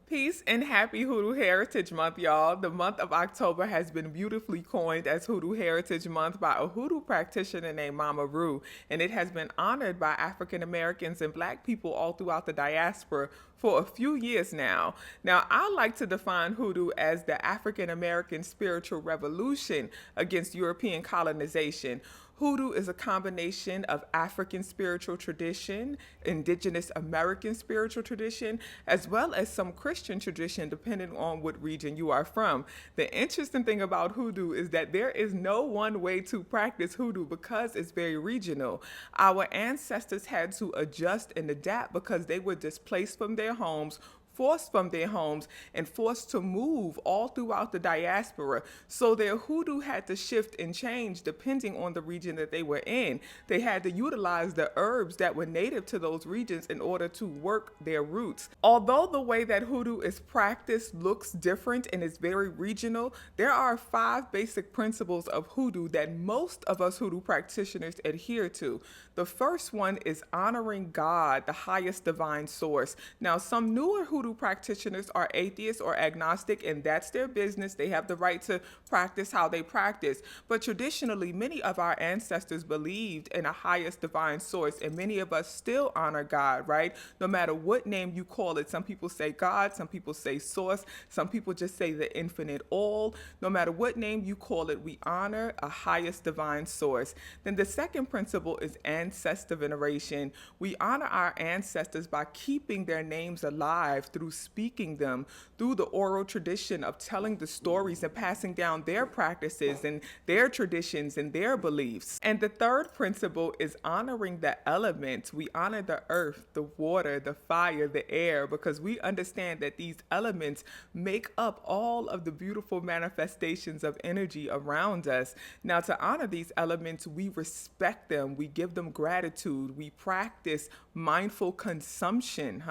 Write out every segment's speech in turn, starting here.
Peace and happy Hoodoo Heritage Month, y'all. The month of October has been beautifully coined as Hoodoo Heritage Month by a hoodoo practitioner named Mama Rue, and it has been honored by African Americans and Black people all throughout the diaspora for a few years now. Now, I like to define hoodoo as the African American spiritual revolution against European colonization. Hoodoo is a combination of African spiritual tradition, indigenous American spiritual tradition, as well as some Christian tradition, depending on what region you are from. The interesting thing about hoodoo is that there is no one way to practice hoodoo because it's very regional. Our ancestors had to adjust and adapt because they were displaced from their homes, forced from their homes, and forced to move all throughout the diaspora. So their hoodoo had to shift and change depending on the region that they were in. They had to utilize the herbs that were native to those regions in order to work their roots. Although the way that hoodoo is practiced looks different and is very regional, there are 5 basic principles of hoodoo that most of us hoodoo practitioners adhere to. The first one is honoring God, the highest divine source. Now, some newer hoodoo practitioners are atheists or agnostic, and that's their business. They have the right to practice how they practice. But traditionally, many of our ancestors believed in a highest divine source, and many of us still honor God, right? No matter what name you call it. Some people say God, some people say source, some people just say the infinite all. No matter what name you call it, we honor a highest divine source. Then the second principle is ancestor veneration. We honor our ancestors by keeping their names alive through speaking them, through the oral tradition of telling the stories and passing down their practices and their traditions and their beliefs. And the third principle is honoring the elements. We honor the earth, the water, the fire, the air, because we understand that these elements make up all of the beautiful manifestations of energy around us. Now, to honor these elements, we respect them, we give them gratitude, we practice mindful consumption,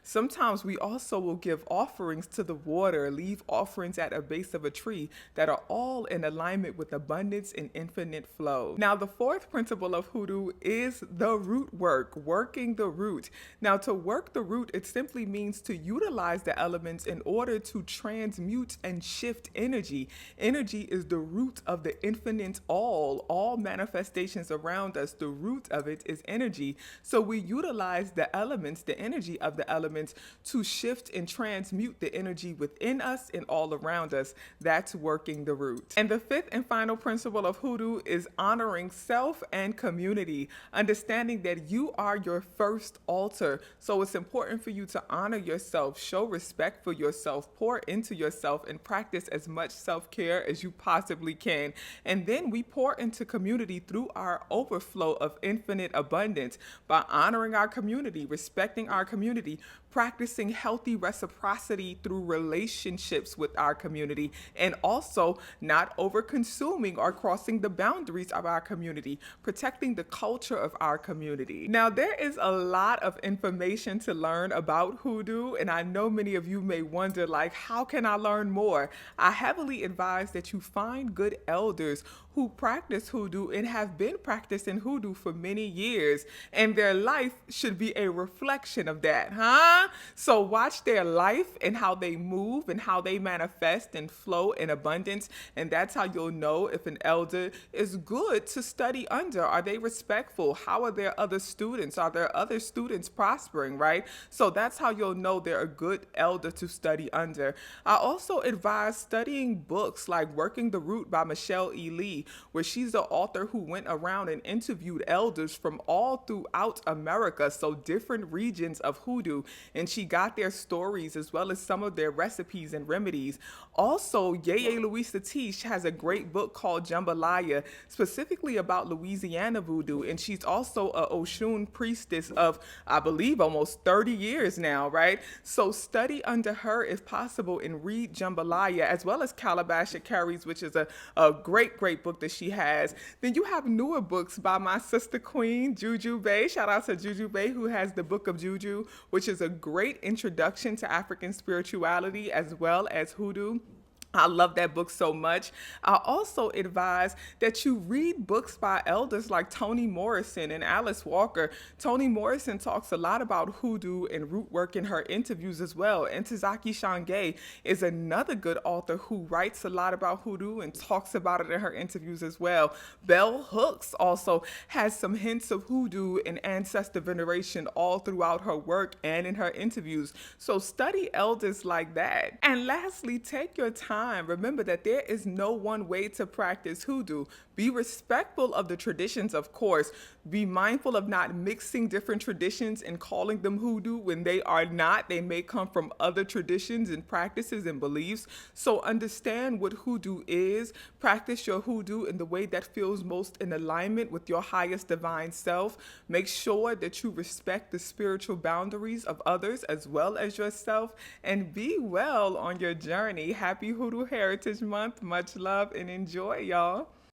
Sometimes we also will give offerings to the water, leave offerings at a base of a tree that are all in alignment with abundance and infinite flow. Now, the fourth principle of hoodoo is the root work, working the root. Now, to work the root, it simply means to utilize the elements in order to transmute and shift energy. Energy is the root of the infinite all manifestations around us. The root of it is energy. So we utilize the elements, the energy of the elements, to shift and transmute the energy within us and all around us. That's working the root. And the fifth and final principle of hoodoo is honoring self and community, understanding that you are your first altar. So it's important for you to honor yourself, show respect for yourself, pour into yourself, and practice as much self-care as you possibly can. And then we pour into community through our overflow of infinite abundance by honoring our community, respecting our community, practicing healthy reciprocity through relationships with our community, and also not over-consuming or crossing the boundaries of our community, protecting the culture of our community. Now, there is a lot of information to learn about hoodoo, and I know many of you may wonder, like, how can I learn more? I heavily advise that you find good elders who practice hoodoo and have been practicing hoodoo for many years, and their life should be a reflection of that, So watch their life and how they move and how they manifest and flow in abundance, and that's how you'll know if an elder is good to study under. Are they respectful? How are their other students? Are there other students prospering, right? So that's how you'll know they're a good elder to study under. I also advise studying books like Working the Root by Michelle E. Lee, where she's the author who went around and interviewed elders from all throughout America, so different regions of hoodoo, and she got their stories as well as some of their recipes and remedies. Also, Yeye Louisa Tish has a great book called Jambalaya, specifically about Louisiana voodoo, and she's also a Oshun priestess of, I believe, almost 30 years now, right? So study under her if possible and read Jambalaya, as well as Calabash of Carries, which is a great book that she has. Then you have newer books by my sister queen, Juju Bay. Shout out to Juju Bay, who has the Book of Juju, which is a great introduction to African spirituality as well as hoodoo. I love that book so much. I also advise that you read books by elders like Toni Morrison and Alice Walker. Toni Morrison talks a lot about hoodoo and root work in her interviews as well. And Tazaki Shange is another good author who writes a lot about hoodoo and talks about it in her interviews as well. Bell Hooks also has some hints of hoodoo and ancestor veneration all throughout her work and in her interviews. So study elders like that. And lastly, take your time. Remember that there is no one way to practice hoodoo. Be respectful of the traditions, of course. Be mindful of not mixing different traditions and calling them hoodoo when they are not. They may come from other traditions and practices and beliefs. So understand what hoodoo is. Practice your hoodoo in the way that feels most in alignment with your highest divine self. Make sure that you respect the spiritual boundaries of others as well as yourself. And be well on your journey. Happy Hoodoo Heritage Month. Much love and enjoy, y'all.